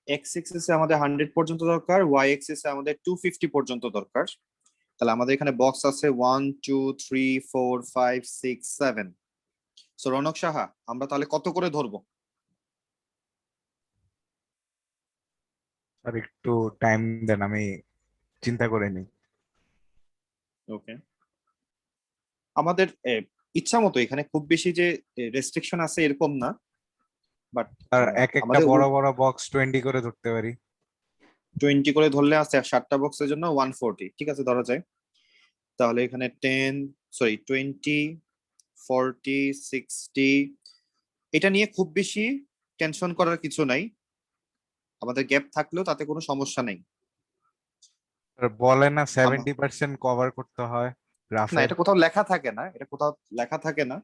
X এক্সিসে আমাদের 100 পর্যন্ত দরকার, ওয়াই এক্সিসে আমাদের 250 পর্যন্ত দরকার। তাহলে আমাদের এখানে বক্স আছে 1 2 3 4 5 6 7। সো রনক সাহা, আমরা তাহলে কত করে ধরবো? আর একটু টাইম দেন, আমি চিন্তা করে নিই। ওকে, আমাদের ইচ্ছা মতো, এখানে খুব বেশি যে রেস্ট্রিকশন আছে এরকম না, বাট আর এক একটা আমাদের বড় বড় বক্স 20 করে ধরতে পারি। 20 করে ধরলে আছে 7টা বক্সের জন্য 140, ঠিক আছে ধরা যায়। তাহলে এখানে 20 40 60, এটা নিয়ে খুব বেশি টেনশন করার কিছু নাই, আমাদের গ্যাপ থাকলেও তাতে কোনো সমস্যা নেই। আর বলে না আমা- 70% কভার করতে হয় না, গ্রাফের। এটা কোথাও লেখা থাকে না, এটা কোথাও লেখা থাকে না।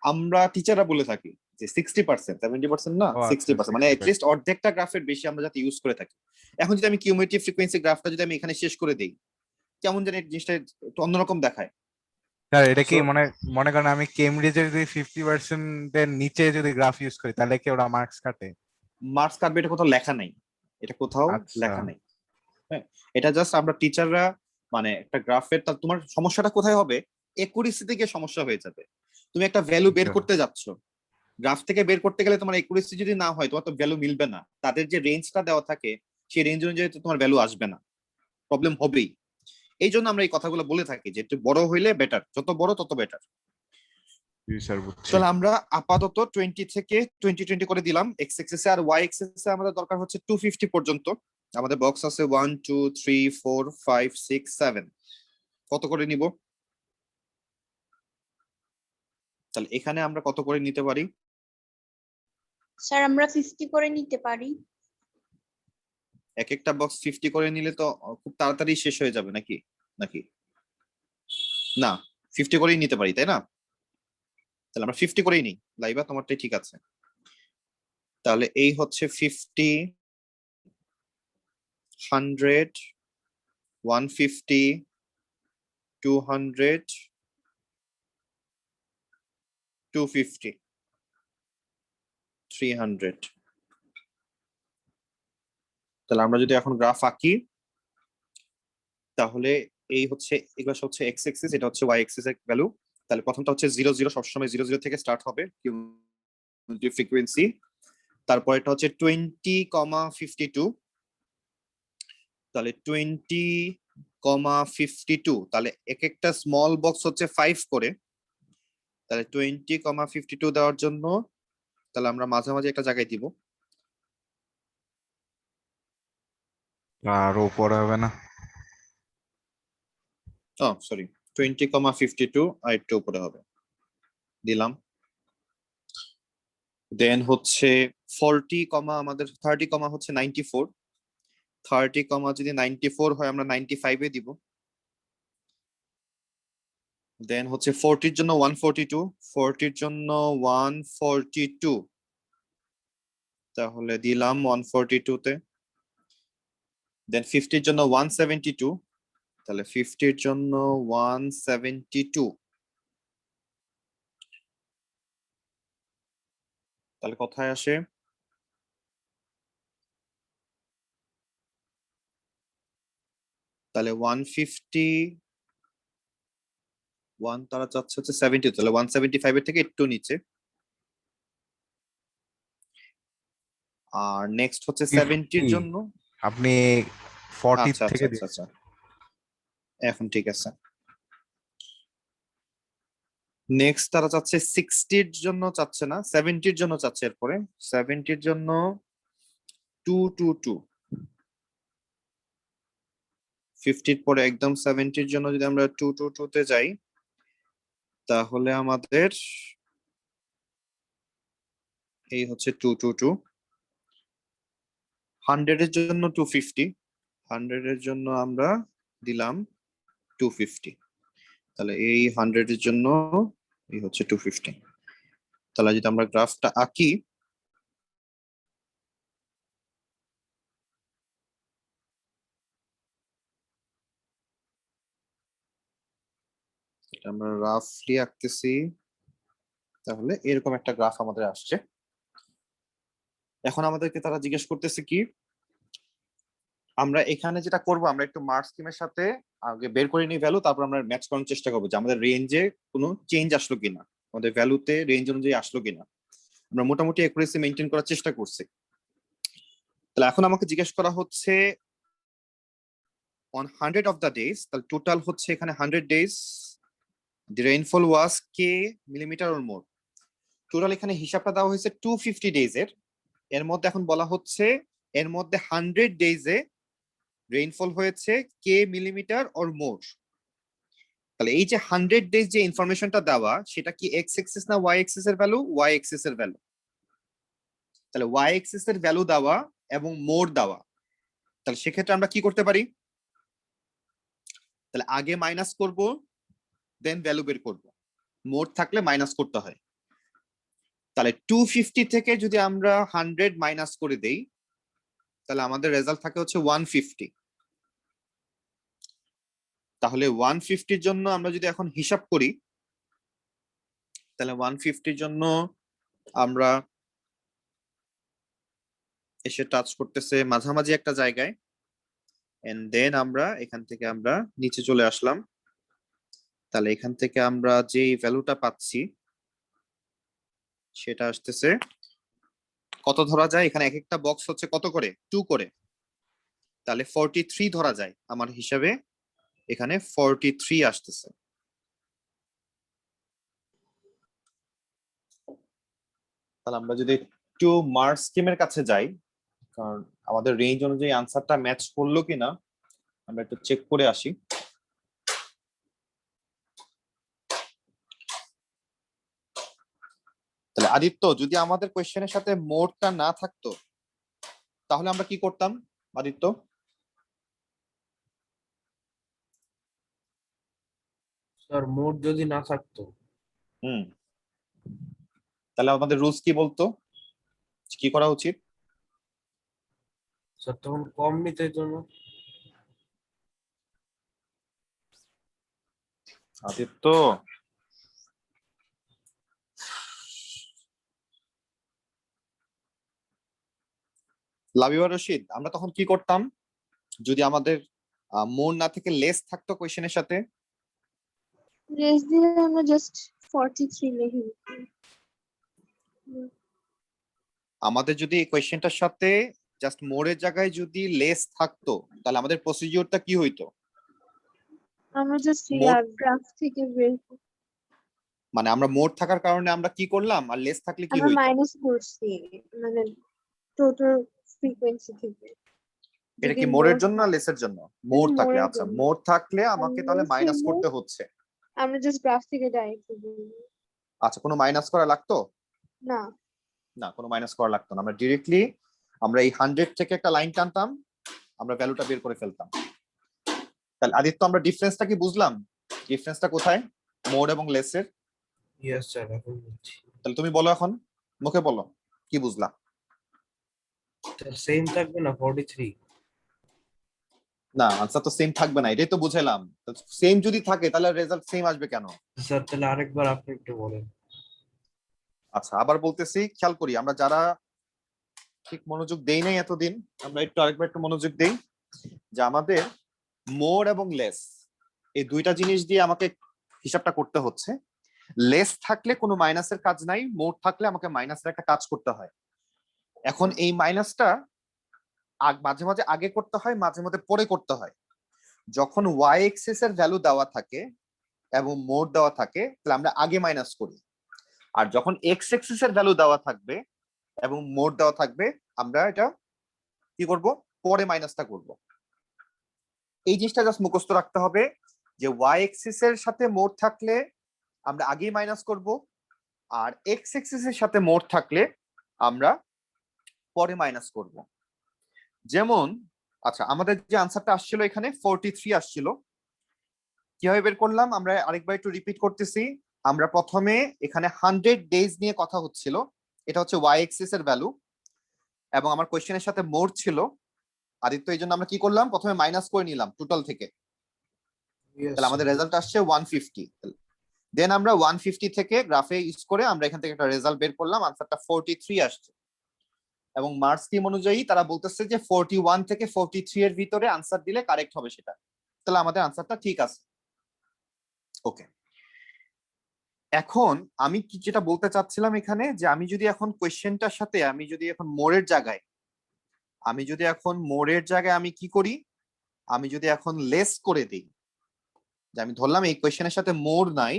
আমরা টিচাররা বলে থাকি যে 60%, 70% না, ও আচ্ছা, 60%, মানে 60%। অ্যাটলিস্ট অর্ধেকটা গ্রাফের বেশি আমরা যাতে ইউজ করে থাকি। এখন যদি আমি কিউমুলেটিভ ফ্রিকোয়েন্সি গ্রাফটা যদি আমি এখানে শেষ করে দেই, কেমন জানি জিনিসটা একটু অন্যরকম দেখায়। স্যার এটা কি সো মনে মনে করেন আমি কেমব্রিজে যদি 50% এর নিচে যদি গ্রাফ ইউজ করি তাহলে কি ওরা মার্কস কাটে? মার্কস কাটবে এটা কোথাও লেখা নেই, এটা কোথাও আচ্ছা। লেখা নেই। হ্যাঁ, এটা জাস্ট আমরা টিচাররা, মানে একটা গ্রাফের তোমার সমস্যাটা কোথায় হবে, একুরেসি থেকে সমস্যা হয়ে যাবে। তুমি একটা ভ্যালু বের আচ্ছা। করতে যাচ্ছ, গ্রাফ থেকে বের করতে গেলে তোমার একুরেসি যদি না হয়, তোমার তো ভ্যালু মিলবে না, তাদের যে রেঞ্জটা দেওয়া থাকে সেই রেঞ্জ অনুযায়ী তো তোমার ভ্যালু আসবে না, প্রবলেম হবেই। এই জন্য আমরা এই কথাগুলো বলে থাকি যে একটু বড় হইলে বেটার, যত বড় তত বেটার। জি স্যার, বুঝছি। তাহলে আমরা আপাতত 20 থেকে 20 করে দিলাম এক্স এক্সিসে, আর ওয়াই এক্সিসে আমাদের দরকার হচ্ছে 250 পর্যন্ত। আমাদের বক্স আছে 1 2 3 4 5 6 7। কত করে নিব? তাহলে এখানে আমরা কত করে নিতে পারি? স্যার আমরা 50 করে নিতে পারি। এক একটা বক্স 50 করে নিলে তো খুব তাড়াতাড়ি শেষ হয়ে যাবে নাকি? নাকি না, 50 করেই নিতে পারি তাই না? তাহলে আমরা 50 করেই নিই। লাইবা, তোমারটাই ঠিক আছে। তাহলে এই হচ্ছে 50, 100, 150, 200, 250, 300। তাহলে আমরা যদি এখন গ্রাফ আঁকি, তাহলে এই হচ্ছে, এগুলো হচ্ছে এক্স এক্সিস, এটা হচ্ছে ওয়াই এক্সিস এর ভ্যালু। তাহলে প্রথমটা হচ্ছে 0 0, সবসময় 0 0 থেকে স্টার্ট হবে ফ্রিকোয়েন্সি। তারপর এটা হচ্ছে 20,52। তাহলে 20,52, তাহলে এক একটা স্মল বক্স হচ্ছে 5 করে। তাহলে 20,52 দেওয়ার জন্য তাহলে আমরা মাঝামাঝি একটা জায়গায় দিব। আর উপরে হবে না? ও সরি, 20,52 আর একটু উপরে হবে, দিলাম। দেন হচ্ছে 40, আমাদের 30, হচ্ছে 94। 30, যদি 94 হয় আমরা 95-এ দিব। দেন হচ্ছে 40-র জন্য 142, 40-র জন্য 142, তাহলে দিলাম 142-তে। দেন 50-র জন্য 172, তাহলে 50-র জন্য 172। তাহলে কোথায় আসে? তাহলে 150, তারা চাচ্ছে হচ্ছে 70, তাহলে 175-এর থেকে একটু নিচে। আর নেক্সট হচ্ছে 70-র 50 জন্য, আপনি 40 আচ্ছা আচ্ছা থেকে আচ্ছা আচ্ছা, দিচ্ছেন। এখন ঠিক আছে। নেক্সট তারা চাচ্ছে 60-র জন্য, চাচ্ছে না 70-র জন্য চাচ্ছে। এরপরে 70-র জন্য 222। 50-র পরে একদম 70-র জন্য যদি আমরা 222-তে যাই, তাহলে আমাদের এই হচ্ছে 222। 100-এর জন্য 250, 100-এর জন্য আমরা দিলাম 250। তাহলে এই 100-এর জন্য এই হচ্ছে 250। তাহলে যদি আমরা গ্রাফটা আঁকি, এটা আমরা রাফলি আঁকতেছি, তাহলে এরকম একটা গ্রাফ আমাদের আসছে। এখন আমাদেরকে তারা জিজ্ঞেস করতেছে কি, আমরা এখানে যেটা করব, আমরা একটু মার্ক স্কিমের সাথে আগে বের করে নিই ভ্যালু, তারপর আমরা ম্যাচ করার চেষ্টা করবো যে আমাদের রেঞ্জে কোনো চেঞ্জ আসলো কিনা, আমাদের ভ্যালুতে রেঞ্জ অনুযায়ী আসলো কিনা। আমরা মোটামুটি অ্যাকুরেসি মেনটেন করার চেষ্টা করছি। তাহলে এখন আমাকে জিজ্ঞেস করা হচ্ছে অন 100 অফ দ্য ডেজ, তাহলে টোটাল হচ্ছে এখানে 100 days, the rainfall was K millimetre or more. Total এখানে হিসাবটা দেওয়া হয়েছে 250 ডেজ এর। এর মধ্যে এখন বলা হচ্ছে এর মধ্যে 100 ডেজে রেইনফল হয়েছে কে মিলিমিটার অর মোর। তাহলে এই যে 100 ডেজ যে ইনফরমেশনটা দেওয়া, সেটা কি এক্স এক্সিস না ওয়াই এক্সিস এর ভ্যালু? ওয়াই এক্সিস এর ভ্যালু। তাহলে ওয়াই এক্সিস এর ভ্যালু দেওয়া এবং মোর দেওয়া, তাহলে সেক্ষেত্রে আমরা কি করতে পারি? তাহলে আগে মাইনাস করব, দেন ভ্যালু বের করব। মোর থাকলে মাইনাস করতে হয়। তাহলে 250 থেকে যদি আমরা 100 মাইনাস করে দেই, তাহলে আমাদের রেজাল্ট থাকে হচ্ছে 150। তাহলে 150 জন্য আমরা যদি এখন হিসাব করি, তাহলে 150 জন্য আমরা এসে টাচ করতেছে মাঝামাঝি একটা জায়গায়, এন্ড দেন আমরা এখান থেকে আমরা নিচে চলে আসলাম। তাহলে এখান থেকে আমরা যে ভ্যালুটা পাচ্ছি সেটা আসতেছে কত ধরা যায়, এখানে এক একটা বক্স হচ্ছে কত করে, 2 করে। তাহলে 43 ধরা যায় আমার হিসাবে, এখানে 43 আসতেছে। তাহলে আমরা যদি একটু মার্ক স্কিমের কাছে যাই, কারণ আমাদের রেঞ্জ অনুযায়ী আনসারটা ম্যাচ করলো কিনা আমরা একটু চেক করে আসি। তাহলে আদিত্য, যদি আমাদের কোয়েশ্চেনের সাথে মোডটা না থাকতো তাহলে আমরা কি করতাম আদিত্য? স্যার মোড যদি না থাকতো হুম, তাহলে আমাদের রুলস কি বলতো, কি করা উচিত? স্যার তখন কম নিতে জন্য আদিত্য, লাবিবা রশিদ, আমরা তখন কি করতাম যদি আমাদের মোড না থেকে লেস থাকতো কোয়েশ্চেনের সাথে? রেস দিয়ে আমরা জাস্ট 43 লিখে দিতাম। আমাদের যদি এই কোয়েশ্চেনটার সাথে জাস্ট মোড়ের জায়গায় যদি লেস থাকতো, তাহলে আমাদের প্রসিডিওরটা কি হইতো? আমরা জাস্ট মোড- গ্রাফ থেকে বের মানে আমরা মোড থাকার কারণে আমরা কি করলাম, আর লেস থাকলে কি আমরা হইতো? মাইনাস করছি, মানে টোটাল ফ্রিকোয়েন্সি থেকে। এটা যদি কি মোড়ের মোড জন্য না লেসের জন্য? মোড থাকলে, মোড়ের আচ্ছা জন্য। মোড থাকলে আমাকে তাহলে less মাইনাস হলে করতে হচ্ছে। আমরা জাস্ট গ্রাফ থেকে ডাইরেক্ট বলবো। আচ্ছা, কোনো মাইনাস করা লাগতো না, না? কোনো মাইনাস করা লাগতো না, আমরা ডিরেক্টলি আমরা এই 100 থেকে একটা লাইন টানতাম, আমরা ভ্যালুটা বের করে ফেলতাম। তাহলে আদিত্য, আমরা ডিফারেন্সটা কি বুঝলাম? ডিফারেন্সটা কোথায় মোড এবং লেসের? ইয়েস স্যার এখন বুঝছি। তাহলে তুমি বলো, এখন মুখে বলো কি বুঝলা। স্যার সেম থাকবে না 43? না, আনসার তো সেম থাকবে না, এটাই তো বুঝাইলাম। সেম যদি থাকে তাহলে রেজাল্ট সেম আসবে কেন? স্যার তাহলে আরেকবার আপনি একটু বলেন। আচ্ছা, আবার বলতেছি, খেয়াল করি আমরা যারা ঠিক মনোযোগ দেই নাই এতদিন, আমরা একটু আরেকবার একটু মনোযোগ দেই যে আমাদের মোড এবং লেস এই দুইটা জিনিস দিয়ে আমাকে হিসাবটা করতে হচ্ছে। লেস থাকলে কোনো মাইনাসের কাজ নাই, মোড থাকলে আমাকে মাইনাসের একটা কাজ করতে হয়। এখন এই মাইনাসটা মাঝে মাঝে আগে করতে হয়, মাঝে মাঝে পরে করতে হয়। যখন ওয়াই এক্সিস এর ভ্যালু দেওয়া থাকে এবং মোড দেওয়া থাকে, তাহলে আমরা আগে মাইনাস করি। আর যখন এক্স এক্সিস এর ভ্যালু দেওয়া থাকবে এবং মোড দেওয়া থাকবে, আমরা এটা কি করব, পরে মাইনাসটা করব। এই জিনিসটা জাস্ট মুখস্থ রাখতে হবে যে ওয়াই এক্সিস এর সাথে মোড থাকলে আমরা আগেই মাইনাস করব, আর এক্স এক্সিস এর সাথে মোড থাকলে আমরা পরে মাইনাস করব। যেমন আচ্ছা, আমাদের যে আনসারটা আসছিল এখানে 43 আসছিল, কিভাবে বের করলাম আমরা আরেকবার একটু রিপিট করতেছি। আমরা প্রথমে এখানে 100 ডেজ নিয়ে কথা হচ্ছিল, এটা হচ্ছে ওয়াই এক্সিস এর ভ্যালু, এবং আমার কোয়েশ্চেনের সাথে মোড ছিল আদিত্য, এই জন্য আমরা কি করলাম, প্রথমে মাইনাস করে নিলাম টোটাল থেকে। তাহলে আমাদের রেজাল্ট আসছে 150। দেন আমরা 150 থেকে গ্রাফে ইউজ করে আমরা এখান থেকে একটা রেজাল্ট বের করলাম, আনসারটা 43 আসছে। এবং মার্কস স্কিম অনুযায়ী তারা বলতেছে যে 41 থেকে 43 এর ভিতরে আনসার দিলে কারেক্ট হবে সেটা। তাহলে আমাদের আনসারটা ঠিক আছে। ওকে, এখন আমি কি যেটা বলতে চাচ্ছিলাম এখানে, যে আমি যদি এখন কোয়েশ্চেনটার সাথে আমি যদি এখন মোড়ের জায়গায় আমি কি করি, আমি যদি এখন লেস করে দিই, যে আমি ধরলাম এই কোয়েশ্চেনের সাথে মোর নাই,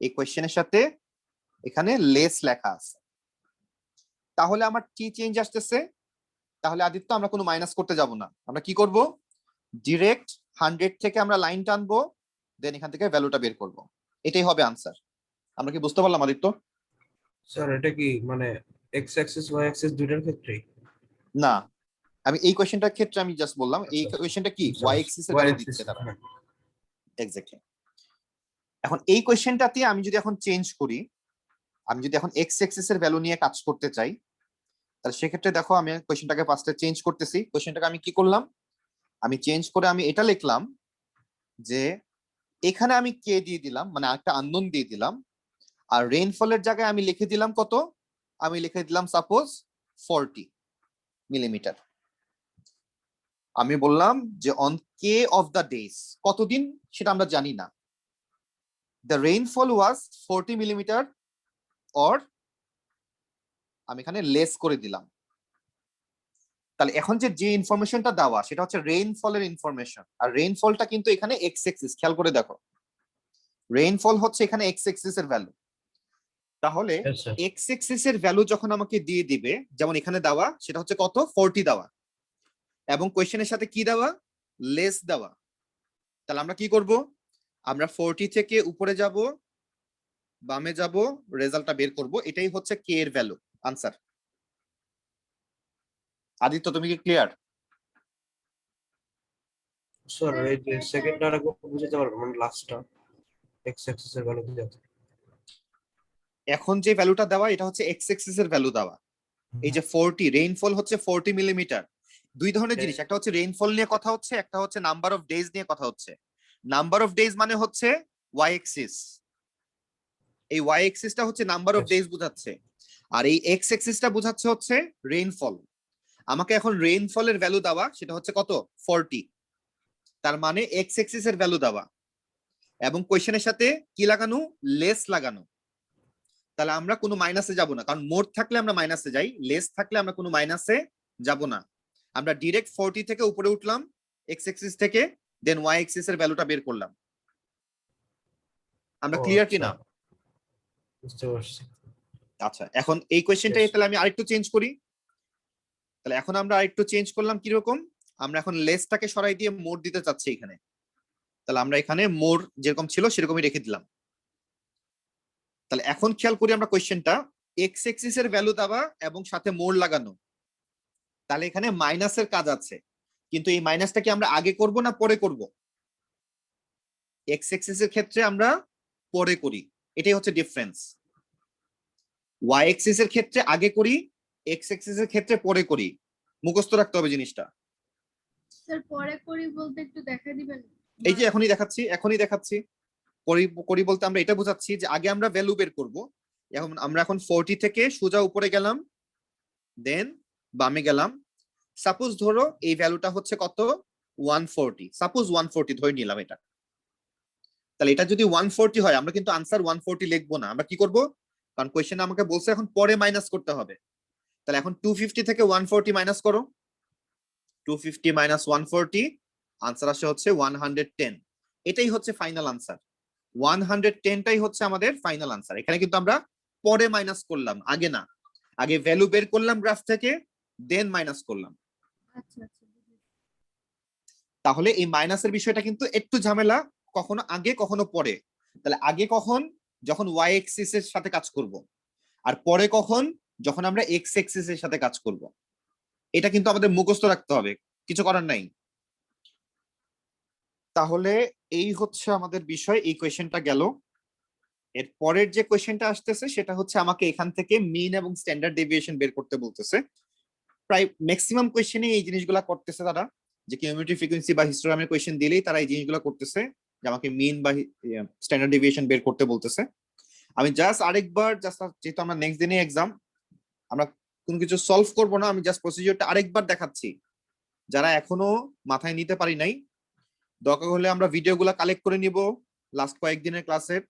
এই কোয়েশ্চেনের সাথে এখানে লেস লেখা আছে, তাহলে আমার কি চেঞ্জ আসতেছে? তাহলে আদিত্য আমরা কোনো মাইনাস করতে যাব না, আমরা কি করব, ডিরেক্ট 100 থেকে আমরা লাইন টানবো, দেন এখান থেকে ভ্যালুটা বের করব। এটাই হবে আনসার। আমরা কি বুঝতে পারলাম আদিত্য? স্যার এটা কি মানে এক্স অ্যাক্সিস ওয়াই অ্যাক্সিস দুইটার ক্ষেত্রেই? না, আমি এই কোয়েশ্চেনটার ক্ষেত্রে আমি জাস্ট বললাম এই আচ্ছা। কোয়েশ্চেনটা কি আচ্ছা, ওয়াই এক্সিস এর Y ভ্যালু axis, দিচ্ছে তারা। হ্যাঁ। এক্স্যাক্টলি। এখন এই কোয়েশ্চেনটাতে আমি যদি এখন চেঞ্জ করি, আমি যদি এখন এক্স এক্সিস এর ভ্যালু নিয়ে কাজ করতে চাই, তাহলে সেক্ষেত্রে দেখো আমি কোয়েশ্চেনটাকে ফার্স্টে চেঞ্জ করতেছি। কোয়েশ্চেনটাকে আমি কি করলাম, আমি চেঞ্জ করে আমি এটা লিখলাম যে এখানে আমি কে দিয়ে দিলাম, মানে একটা আননোন দিয়ে দিলাম, আর রেইনফলের জায়গায় আমি লিখে দিলাম কত, আমি লিখে দিলাম সাপোজ 40 মিলিমিটার। আমি বললাম যে on K of the days, কতদিন সেটা আমরা জানি না, the rainfall was 40 millimetre, or আমি এখানে লেস করে দিলাম। তাহলে এখন যে ইনফরমেশনটা দেওয়া সেটা হচ্ছে রেইনফলের ইনফরমেশন, আর রেইনফলটা কিন্তু এখানে এক্স এক্সিস, খেয়াল করে দেখো রেইনফল হচ্ছে এখানে এক্স এক্সিস এর ভ্যালু। তাহলে Yes, sir. এক্স এক্সিস এর ভ্যালু যখন আমাকে দিয়ে দিবে, যেমন এখানে দেওয়া সেটা হচ্ছে কত 40 দেওয়া, এবং কোয়েশ্চেনের সাথে কি দেওয়া, লেস দেওয়া, তাহলে আমরা কি করব, আমরা 40 থেকে উপরে যাব, বামে যাব, রেজাল্টটা বের করব, এটাই হচ্ছে কে এর ভ্যালু, আনসার। আদিত্য তুমি কি ক্লিয়ার? স্যার এই যে সেকেন্ডটা আরেকবার বুঝাতে পারবেন, মানে লাস্টটা এক্স অ্যাক্সিস এর ভ্যালু দিয়ে আছে। এখন যে ভ্যালুটা দেওয়া এটা হচ্ছে এক্স এক্সিস এর ভ্যালু দেওয়া। এই যে 40 রেইনফল হচ্ছে 40 মিলিমিটার, দুই ধরনের জিনিস, একটা হচ্ছে রেইনফল নিয়ে কথা হচ্ছে, একটা হচ্ছে নাম্বার অফ ডেজ নিয়ে কথা হচ্ছে। নাম্বার অফ ডেজ মানে হচ্ছে ওয়াই এক্সিস, এই ওয়াই এক্সিসটা হচ্ছে নাম্বার অফ Yes. ডেজ বোঝাচ্ছে, আর এই এক্স এক্সিসটা বোঝাচ্ছে হচ্ছে রেইনফল। আমাকে এখন রেইনফলের ভ্যালু দেওয়া সেটা হচ্ছে কত 40, তার মানে এক্স এক্সিস এর ভ্যালু দেওয়া, এবং কোয়েশ্চেনের সাথে কি লাগানো, লেস লাগানো। তাহলে আমরা কোনো মাইনাসে যাব না, কারণ মোড থাকলে আমরা মাইনাসে যাই, লেস থাকলে আমরা কোনো মাইনাসে যাব না। আমরা ডিরেক্ট 40 থেকে উপরে উঠলাম এক্স এক্সিস থেকে, দেন ওয়াই এক্সিস এর ভ্যালুটা বের করলাম। আমরা ও, ক্লিয়ার আচ্ছা, কিনা? বুঝতে পারছি। আচ্ছা, এখন এই কোয়েশ্চেনটা Yes. তাহলে আমি আরেকটু চেঞ্জ করি। তাহলে এখন আমরা আরেকটু চেঞ্জ করলাম, কিরকম, আমরা এখন লেসটাকে সরাই দিয়ে মোড দিতে চাচ্ছি এখানে। তাহলে আমরা এখানে মোড যেরকম ছিল সেরকমই রেখে দিলাম। তাহলে এখন খেয়াল করি আমরা কোয়েশ্চেনটা, এক্স এক্সিস এর ভ্যালু দেওয়া এবং সাথে মোড লাগানো, তাহলে এখানে মাইনাসের কাজ আছে, কিন্তু এই মাইনাসটা কি আমরা আগে করব না পরে করব? এক্স এক্সিস এর ক্ষেত্রে আমরা পরে করি, এটাই হচ্ছে ডিফারেন্স। ওয়াই এক্সিস এর ক্ষেত্রে আগে করি, এক্স এক্সিস এর ক্ষেত্রে পরে করি, মুখস্থ রাখতে হবে জিনিসটা। স্যার পরে করি বলতে একটু দেখা দিবেন? এই যে এখনই দেখাচ্ছি করি বলতে আমরা এটা বোঝাচ্ছি যে আগে আমরা ভ্যালু বের করব। আমরা এখন 40 থেকে সোজা উপরে গেলাম, দেন বামে গেলাম। সাপোজ ধরো এই ভ্যালুটা হচ্ছে কত 140, সাপোজ 140 ধরে নিলাম এটা। তাহলে এটা যদি 140 হয় আমরা কিন্তু আনসার 140 লিখবো না, আমরা কি করব, কারণ কোয়েশ্চেন আমাকে বলছে এখন পরে মাইনাস করতে হবে। তাহলে এখন 250 থেকে 140 মাইনাস করো, 250 মাইনাস 140, আনসার আসে হচ্ছে 110। এটাই হচ্ছে ফাইনাল আনসার, 110টাই হচ্ছে আমাদের ফাইনাল আনসার। এখানে কিন্তু আমরা পরে মাইনাস করলাম, আগে না। আগে ভ্যালু বের করলাম গ্রাফ থেকে, দেন মাইনাস করলাম। আচ্ছা আচ্ছা বুঝেছি। তাহলে এই মাইনাসের বিষয়টা কিন্তু একটু ঝামেলা, কখনো আগে কখনো পরে। তাহলে আগে কখন, যখন ওয়াই এক্সিস এর সাথে কাজ করব, আর পরে কখন, যখন আমরা এক্স এক্সিস এর সাথে কাজ করব। এটা কিন্তু আমাদের মুখস্থ রাখতে হবে, কিছু করার নাই। তাহলে এই হচ্ছে আমাদের বিষয়, এই কোয়েশ্চেনটা গেল। এর পরের যে কোয়েশ্চেনটা আসতেছে সেটা হচ্ছে আমাকে এখান থেকে মিন এবং স্ট্যান্ডার্ড ডেভিয়েশন বের করতে বলতেছে। প্রায় ম্যাক্সিমাম কোয়েশ্চেনে এই জিনিসগুলো করতেছে তারা, যে কিউমুলেটিভ ফ্রিকোয়েন্সি বা হিস্টোগ্রামের কোয়েশ্চেন দিলেই তারা এই জিনিসগুলো করতেছে, যে আমাকে মিন বা স্ট্যান্ডার্ড ডেভিয়েশন বের করতে বলতেছে। আমি জাস্ট আরেকবার, যেহেতু আমরা নেক্সট দিনে এক্সাম, আমরা কোনো কিছু সলভ করব না, আমি জাস্ট প্রসিডিউরটা আরেকবার দেখাচ্ছি। যারা এখনো মাথায় নিতে পারি নাই, দরকার হলে আমরা ভিডিওগুলো কালেক্ট করে নিব লাস্ট কয়েকদিনের ক্লাসের,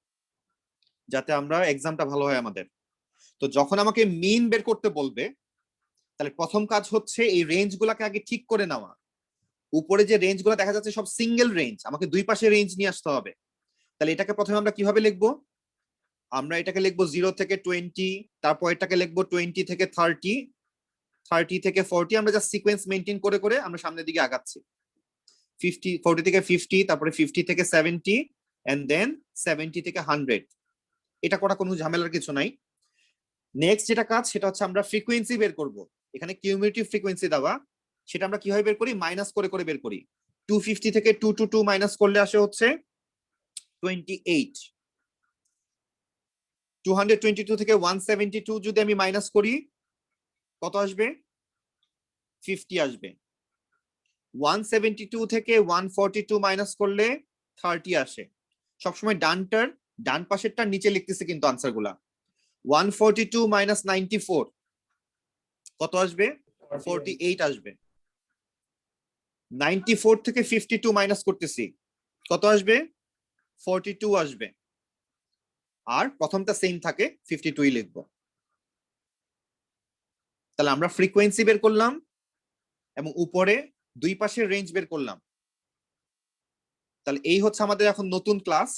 যাতে আমরা এক্সামটা ভালো হয় আমাদের। তো যখন আমাকে মিন বের করতে বলবে, তাহলে প্রথম কাজ হচ্ছে এই রেঞ্জ গুলাকে আগে ঠিক করে নেওয়া। উপরে যে রেঞ্জ গুলো দেখা যাচ্ছে সব সিঙ্গেল রেঞ্জ, আমাকে দুই পাশে রেঞ্জ নিয়ে আসতে হবে। তাহলে এটাকে প্রথমে আমরা কিভাবে লিখবো? আমরা এটাকে লিখবো 0 থেকে 20, তারপর এটাকে লিখবো 20 থেকে 30, 30 থেকে 40। আমরা জাস্ট সিকোয়েন্স মেনটেন করে করে আমরা সামনের দিকে আগাচ্ছি। 40 থেকে 50, তারপরে 50 থেকে 70, এন্ড দেন 70 থেকে 100। এটা করা কোনো ঝামেলার কিছু নাই। নেক্সট যেটা কাজ সেটা হচ্ছে আমরা ফ্রিকোয়েন্সি বের করব। এখানে কিউমুলেটিভ ফ্রিকোয়েন্সি দেওয়া, সেটা আমরা কিভাবে বের করি? মাইনাস করে করে বের করি। 250 থেকে 222 মাইনাস করলে আসে হচ্ছে 28। 222 থেকে 172 যদি আমি মাইনাস করি, কত আসবে? 50 আসবে। 172 থেকে 142 মাইনাস করলে 30 আসে। সবসময় ডান পাশেরটার নিচে লিখতেছে কিন্তু আনসার গুলা। 142 মাইনাস 94 কত আসবে? 48 আসবে। 94 থেকে 52 মাইনাস করতেছি, কত আসবে? 42 আসবে। আর প্রথমটা সেম থাকে, 52ই লিখবো। তাহলে আমরা ফ্রিকোয়েন্সি বের করলাম এবং উপরে দুই পাশের রেঞ্জ বের করলাম। তাহলে এই হচ্ছে আমাদের এখন নতুন ক্লাস।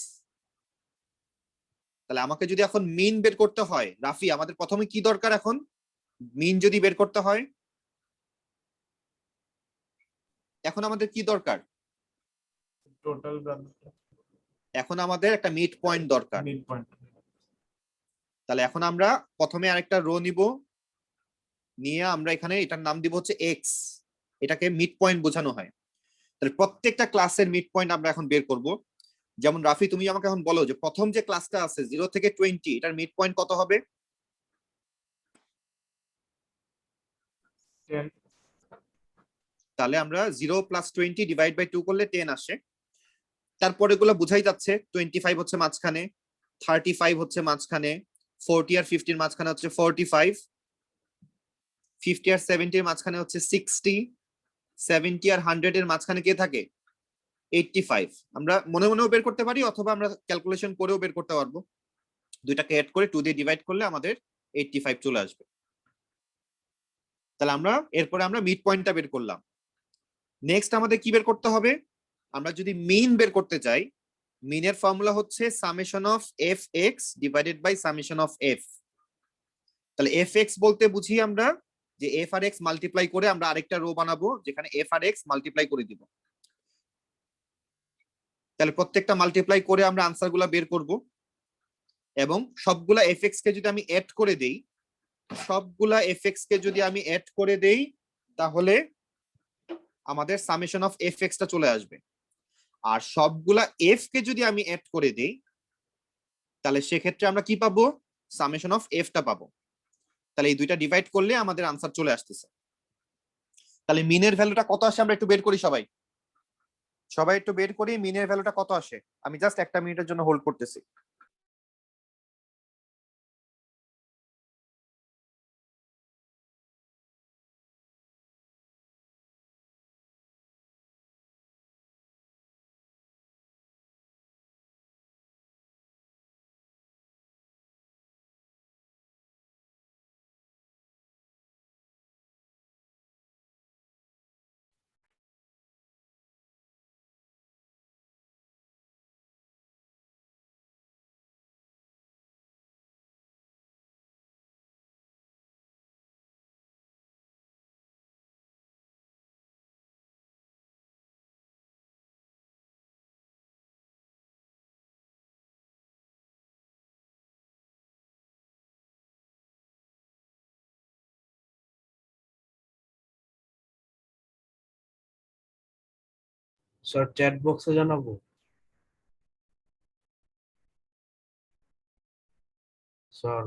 তাহলে আমাকে যদি এখন মিন বের করতে হয়, রাফি আমাদের প্রথমে কি দরকার? এখন মিন যদি বের করতে হয়, এখন আমাদের কি দরকার? টোটাল এখন আমাদের একটা মিড পয়েন্ট দরকার। Mid point. তাহলে এখন আমরা প্রথমে আরেকটা রো নিব, নিয়ে আমরা এখানে এটার নাম দিব হচ্ছে এক্স। এটাকে মিড পয়েন্ট বোঝানো হয়। তাহলে প্রত্যেকটা ক্লাসের মিড পয়েন্ট আমরা এখন বের করব। যেমন রাফি তুমি আমাকে এখন বলো যে প্রথম যে ক্লাসটা আছে 0 থেকে 20, এটার মিড পয়েন্ট কত হবে? 10 তাহলে আমরা 0 প্লাস 20 ডিভাইড বাই 2 করলে 10 আসে। তারপরে এগুলো বুঝাই যাচ্ছে, 25 হচ্ছে মাঝখানে, 35 হচ্ছে মাঝখানে, 40 আর 50 এর মাঝখানে হচ্ছে 45, 50 আর 70 এর মাঝখানে হচ্ছে 60, 70 আর 100 এর মাঝখানে কে থাকে? 85। আমরা মনে মনেও বের করতে পারি, অথবা আমরা ক্যালকুলেশন করেও বের করতে পারবো। দুইটাকে অ্যাড করে 2 দিয়ে ডিভাইড করলে আমাদের 85 চলে আসবে। তাহলে আমরা এরপরে আমরা মিড পয়েন্টটা বের করলাম। নেক্সট আমাদের কি বের করতে হবে? আমরা যদি মিন বের করতে চাই, মিনের ফর্মুলা হচ্ছে summation of F X divided by summation of F. তাহলে এফ এক্স বলতে বুঝি আমরা যে এফ আর এক্স মাল্টিপ্লাই করে আমরা আরেকটা রো বানাবো, যেখানে এফ আর এক্স মাল্টিপ্লাই করে দিব। তাহলে প্রত্যেকটা মাল্টিপ্লাই করে আমরা আনসার গুলা বের করব, এবং সবগুলা এফ এক্স কে যদি আমি অ্যাড করে দেই, সবগুলা এফ এক্স কে যদি আমি অ্যাড করে দেই, তাহলে আমাদের সামেশন অফ এফ এক্স টা চলে আসবে। আর সবগুলা এফ কে যদি আমি অ্যাড করে দেই, তাহলে সেক্ষেত্রে আমরা কি পাবো? সামেশন অফ এফ টা পাবো। তাহলে এই দুইটা ডিভাইড করলে আমাদের আনসার চলে আসতেছে। তাহলে মিনের ভ্যালুটা কত আসে আমরা একটু বের করি সবাই। সবাই একটু বের করি মিনের ভ্যালুটা কত আসে। আমি জাস্ট একটা মিনিটের জন্য হোল্ড করতেছি। স্যার চ্যাট বক্সে জানাবো স্যার।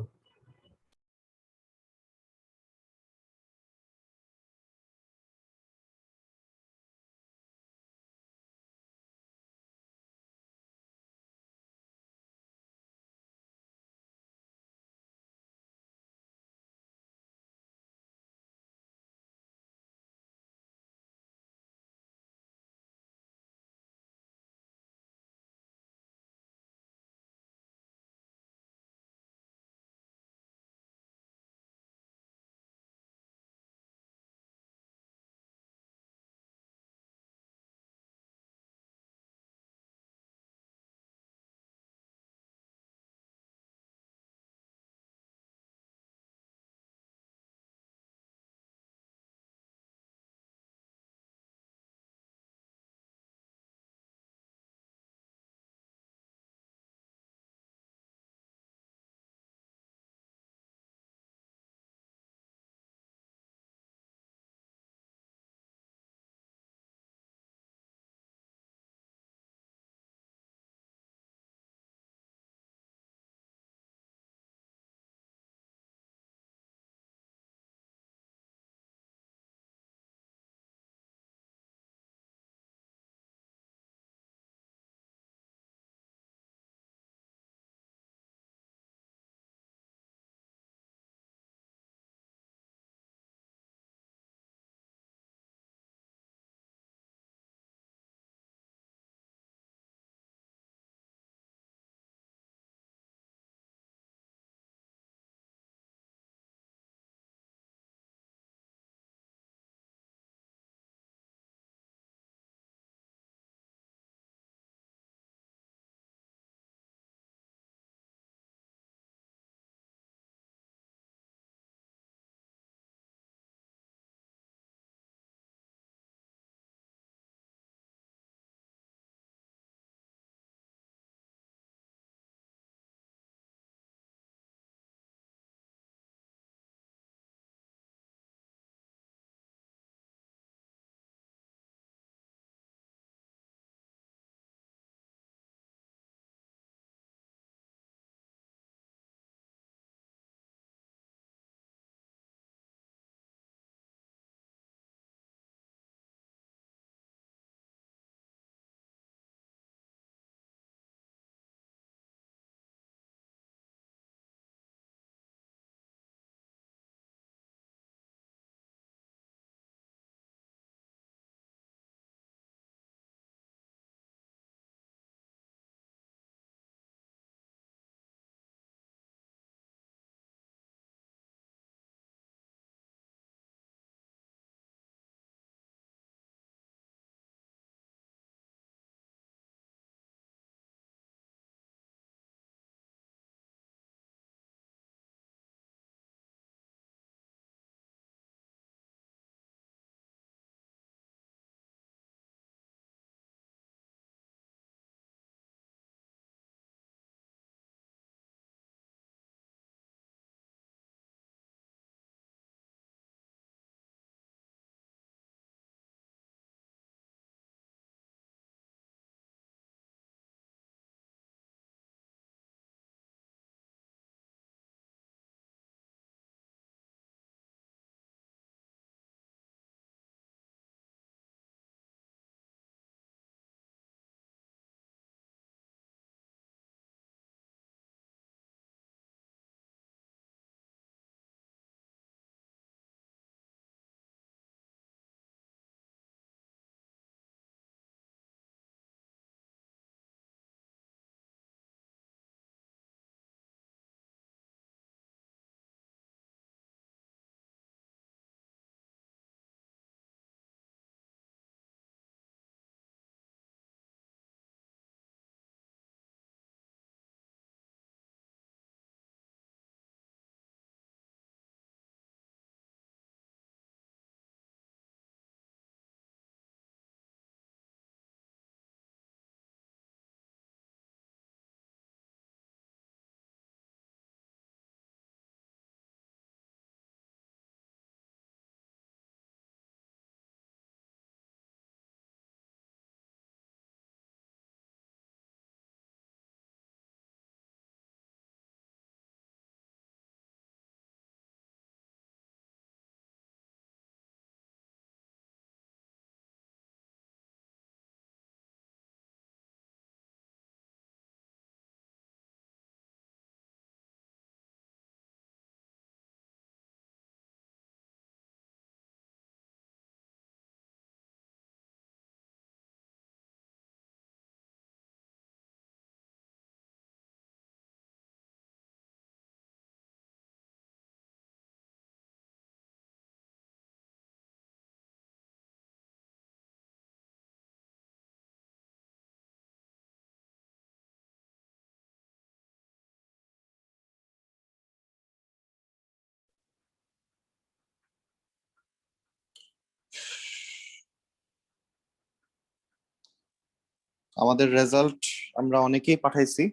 আমাদের রেজাল্ট আমরা অনেকেই পাঠাইছি।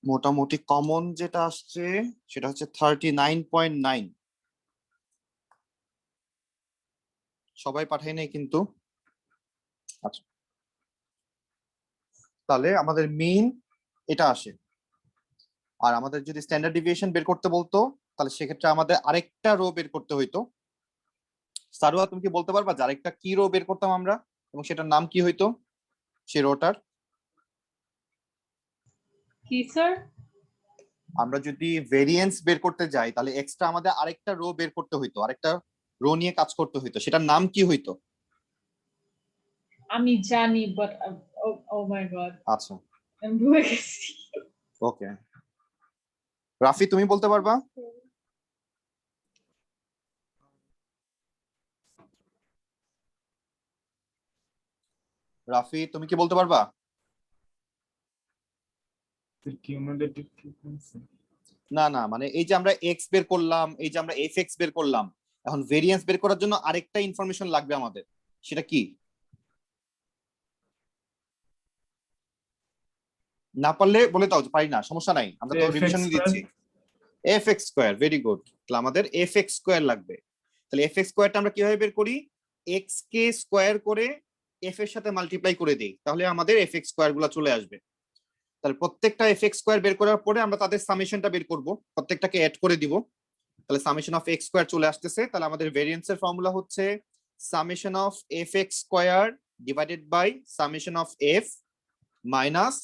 মোটামুটি কমন যেটা আসছে সেটা হচ্ছে 39.9। সবাই পাঠায় নাই কিন্তু। আচ্ছা, তাহলে আমাদের মিন এটা আসে। আর আমাদের যদি স্ট্যান্ডার্ড ডেভিয়েশন বের করতে বলতো তাহলে সেক্ষেত্রে আমাদের আরেকটা রো বের করতে হইতো। সারোয়া, তুমি কি বলতে পারবা যে আরেকটা কি রো বের করতাম আমরা এবং সেটার নাম কি হইতো সেই রোটার? কি স্যার? আমরা যদি ভেরিয়েন্স বের করতে যাই তাহলে এক্সট্রা আমাদের আরেকটা রো বের করতে হইতো, আরেকটা রো নিয়ে কাজ করতে হইতো, সেটার নাম কি হইতো? আমি জানি, বাট ও মাই গড, আচ্ছা, আমি ভুলে গেছি। ওকে। রাফি, তুমি বলতে পারবা? রাফি, তুমি কি বলতে পারবা? The cumulative frequency. না না, মানে এই যে আমরা এক্স বের করলাম, এই যে আমরা এফ এক্স বের করলাম, এখন ভেরিয়েন্স বের করার জন্য আরেকটা ইনফরমেশন লাগবে আমাদের, সেটা কি? না পারলে বলে দাও যে পারি না, সমস্যা নাই, আমরা তো FX রিভিশন square. দিচ্ছি। F X square, very good. তাহলে আমাদের এফ এক্স স্কোয়ার লাগবে। তাহলে এফ এক্স স্কোয়ারটা আমরা কিভাবে বের করি? এক্স কে স্কোয়ার করে এফ এর সাথে মাল্টিপ্লাই করে দিই, তাহলে আমাদের এফ এক্স স্কোয়ার গুলো চলে আসবে। তাহলে প্রত্যেকটা এফ এক্স স্কোয়ার বের করার পরে আমরা তাদের সামেশনটা বের করব, প্রত্যেকটাকে অ্যাড করে দিব। তাহলে সামেশন অফ এক্স স্কোয়ার চলে আসতেছে। তাহলে আমাদের ভেরিয়েন্সের ফর্মুলা হচ্ছে summation of F X square divided by summation of F minus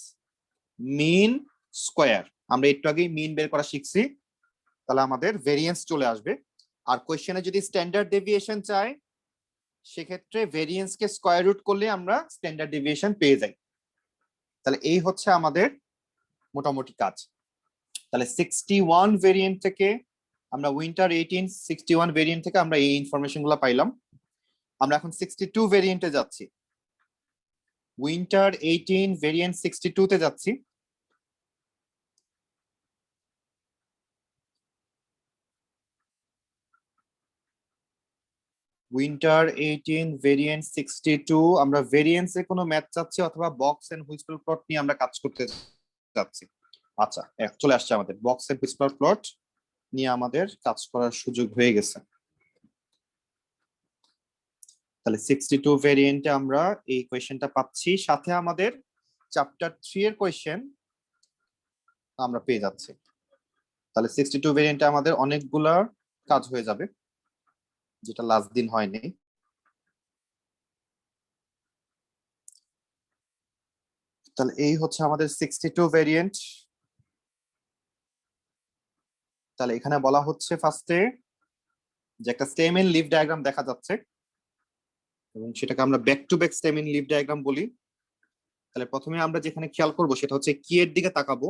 mean square. আমরা একটু আগেই মিন বের করা শিখছি, তাহলে আমাদের ভেরিয়েন্স চলে আসবে। আর কোয়েশ্চেনে যদি স্ট্যান্ডার্ড ডেভিয়েশন চায় সেক্ষেত্রে ভেরিয়েন্সকে স্কোয়ার রুট করলে আমরা স্ট্যান্ডার্ড ডেভিয়েশন পেয়ে যাই। তাহলে এই হচ্ছে আমাদের মোটামুটি কাজ। তাহলে 61 ভেরিয়েন্ট থেকে আমরা উইন্টার 1861 ভেরিয়েন্ট থেকে আমরা এই ইনফরমেশন গুলো পাইলাম। আমরা এখন 62 ভেরিয়েন্টে যাচ্ছি, উইন্টার 18 ভেরিয়েন্ট 62 তে যাচ্ছি। উইন্টার 18 ভেরিয়েন্ট 62, আমরা ভেরিয়েন্সে কোনো ম্যাথ চাচ্ছি অথবা বক্স এন্ড হুইসপেল প্লট নিয়ে আমরা কাজ করতে যাচ্ছি। আচ্ছা, চলে আসছে আমাদের বক্স এন্ড হুইসপেল প্লট নিয়ে আমাদের কাজ করার সুযোগ হয়ে গেছে। তাহলে 62 ভেরিয়েন্টে আমরা এই কোয়েশ্চেনটা পাচ্ছি, সাথে আমাদের চ্যাপ্টার 3 এর কোয়েশ্চেন আমরা পেয়ে যাচ্ছি। তাহলে 62 ভেরিয়েন্টে আমাদের অনেকগুলা কাজ হয়ে যাবে, যেটা লাস্ট দিন হয়নি। তাহলে এই হচ্ছে আমাদের 62 ভেরিয়েন্ট। তাহলে এখানে বলা হচ্ছে ফার্স্টে যে একটা স্টেম এন্ড লিভ ডায়াগ্রাম দেখা যাচ্ছে এবং সেটাকে আমরা back to back stem and leaf diagram বলি। তাহলে প্রথমে আমরা যেখানে খেয়াল করব সেটা হচ্ছে কি এর দিকে তাকাবো।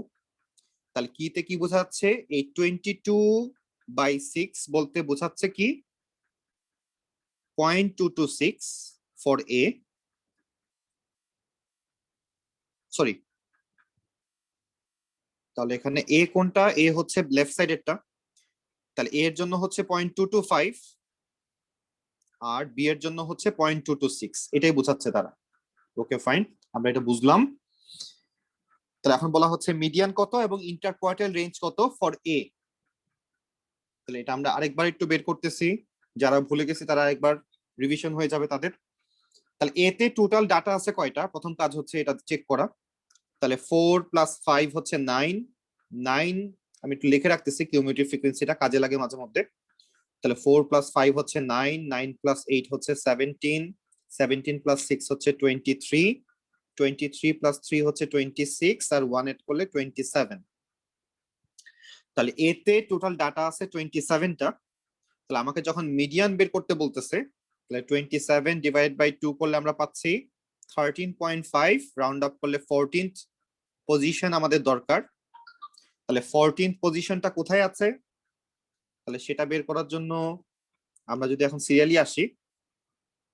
তাহলে কি তে কি বোঝাচ্ছে? এই 22/6 বলতে বোঝাচ্ছে কি 0.226 ফর এ, সরি, তাহলে এখানে এ কোনটা? এ হচ্ছে লেফট সাইডেরটা। তাহলে এ এর জন্য হচ্ছে 0.225 আর বি এর জন্য হচ্ছে 0.226, এটাই বোঝাচ্ছে তারা। ওকে ফাইন, আমরা এটা বুঝলাম। তাহলে এখন বলা হচ্ছে মিডিয়ান কত এবং ইন্টার কোয়ার্টাইল রেঞ্জ কত ফর এ। তাহলে এটা আমরা আরেকবার একটু বের করতেছি, যারা ভুলে গেছে তারা একবার রিভিশন হয়ে যাবে তাদের। তাহলে এ তে টোটাল ডাটা আছে কয়টা? প্রথম কাজ হচ্ছে এটা চেক করা। তাহলে 4 + 5 হচ্ছে 9। 9 আমি একটু লিখে রাখতেছি, কিউমুলেটিভ ফ্রিকোয়েন্সিটা কাজে লাগে মাঝে মধ্যে। তাহলে 4 + 5 হচ্ছে 9, 9 + 8 হচ্ছে 17, 17 + 6 হচ্ছে 23, 23 + 3 হচ্ছে 26 আর 1 এড করলে 27। তাহলে এতে টোটাল ডাটা আছে 27টা। তাহলে আমাকে যখন মিডিয়ান বের করতে বলতেছে, তাহলে 27 ডিভাইড বাই 2 করলে আমরা পাচ্ছি 13.5, রাউন্ড আপ করলে 14th পজিশন আমাদের দরকার। তাহলে 14th পজিশনটা কোথায় আছে? তাহলে সেটা বের করার জন্য আমরা যদি এখন সিরিয়ালি আসি,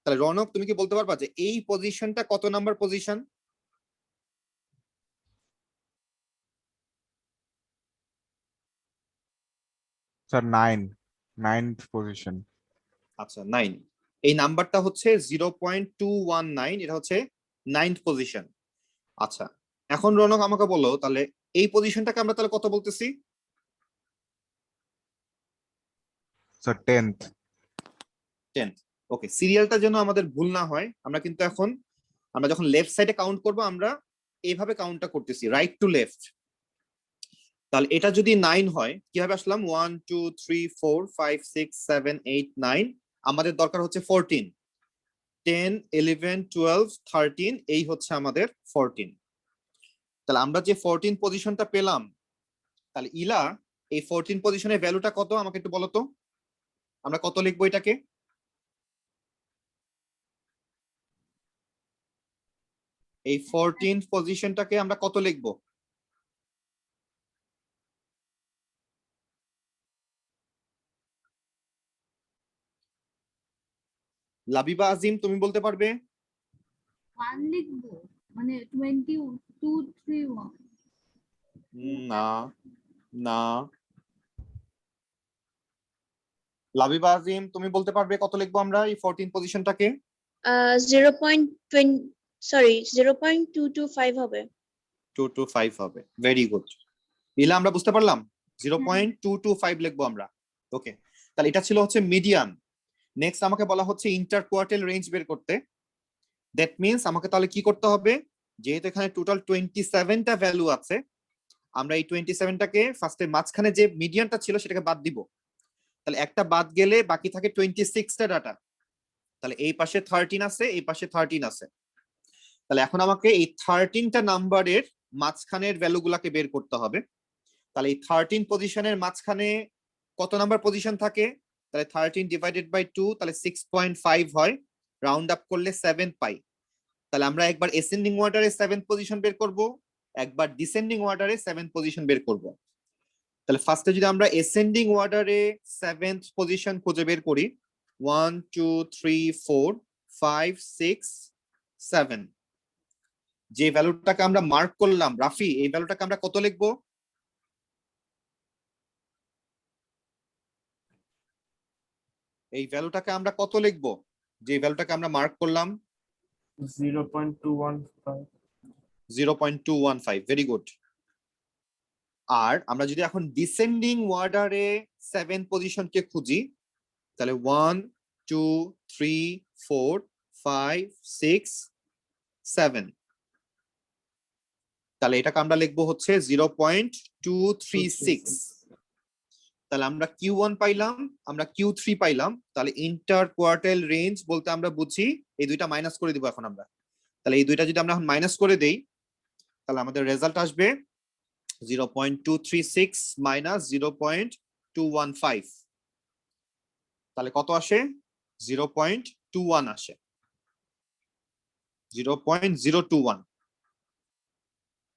তাহলে রনক তুমি কি বলতে পারবা যে এই পজিশনটা কত number position? Sir 9th position. আচ্ছা 9, এই নাম্বারটা হচ্ছে 0.219, এটা হচ্ছে 9th পজিশন। আচ্ছা, এখন রনক আমাকে বলো তাহলে এই পজিশনটাকে আমরা তাহলে কত বলতেছি? So 10th। 10th। ওকে, সিরিয়ালটা যেন আমাদের ভুল না হয়, আমরা কিন্তু এখন আমরা যখন লেফট সাইডে কাউন্ট করব আমরা এইভাবে কাউন্টটা করতেছি, রাইট টু লেফট। তাহলে এটা যদি 9 হয় কিভাবে আসলাম? 1 2 3 4 5 6 7 8 9, আমাদের দরকার হচ্ছে 14। 10 11 12 13, এই হচ্ছে আমাদের 14। তাহলে আমরা যে 14 পজিশনটা পেলাম, তাহলে ইলা এই 14 পজিশনের ভ্যালুটা কত আমাকে একটু বলো তো, আমরা কত লিখবো এটাকে? এই 14 পজিশনটাকে আমরা কত লিখবো? লাবিবা আজিম তুমি বলতে পারবে? 1 লিখবো মানে 22 3 1। না না, লাবিবা আজিম তুমি বলতে পারবে কত লিখবো আমরা এই 14 পজিশনটাকে? 0.20 সরি 0.225 হবে। 225 হবে, ভেরি গুড। ইলা আমরা বুঝতে পারলাম 0.225 লিখবো আমরা। ওকে, তাহলে এটা ছিল হচ্ছে মিডিয়ান। নেক্সট আমাকে বলা হচ্ছে ইন্টার কোয়ার্টাইল রেঞ্জ বের করতে। দ্যাট মিন্স আমাকে তাহলে কি করতে হবে, যেহেতু এখানে টোটাল 27টা ভ্যালু আছে, আমরা এই 27টাকে ফার্স্টে মাঝখানে যে মিডিয়ানটা ছিল সেটাকে বাদ দিব। তাহলে একটা বাদ গেলে বাকি থাকে 26টা ডাটা। তাহলে এই পাশে 13 আছে, এই পাশে 13 আছে। তাহলে এখন আমাকে এই 13টা নাম্বারের মাঝখানের ভ্যালুগুলাকে বের করতে হবে। তাহলে এই 13 পজিশনের মাঝখানে কত নাম্বার পজিশন থাকে? তাহলে 13 ডিভাইডেড বাই 2, তাহলে 6.5 হয়, রাউন্ড আপ করলে 7 পাই। তাহলে আমরা একবার অ্যাসেন্ডিং অর্ডারে 7th পজিশন বের করব, একবার ডিসেন্ডিং অর্ডারে 7th পজিশন বের করব। তাহলে ফার্স্টে যদি আমরা অ্যাসেন্ডিং অর্ডারে 7th পজিশন খুঁজে বের করি, 1 2 3 4 5 6 7, যে ভ্যালুটাকে আমরা মার্ক করলাম, রাফি এই ভ্যালুটাকে আমরা কত লিখবো? এই ভ্যালুটাকে আমরা কত লিখবো, যে ভ্যালুটাকে আমরা মার্ক করলাম? 0.215. 0.215, ভেরি গুড। আর আমরা যদি এখন ডিসেন্ডিং অর্ডারে 7 পজিশনকে খুঁজি, তাহলে 1 2 3 4 5 6 7, তাহলে এটাকে আমরা লিখবো হচ্ছে 0.236। তাহলে আমরা Q1 পাইলাম, আমরা Q3 পাইলাম। তাহলে ইন্টার কোয়ার্টাইল রেঞ্জ বলতে আমরা বুঝি এই দুইটা মাইনাস করে দিব এখন আমরা। তাহলে এই দুইটা যদি আমরা এখন মাইনাস করে দেই, তাহলে আমাদের রেজাল্ট আসবে 0.236 মাইনাস 0.215, তাহলে কত আসে? 0.21 আসে, 0.021।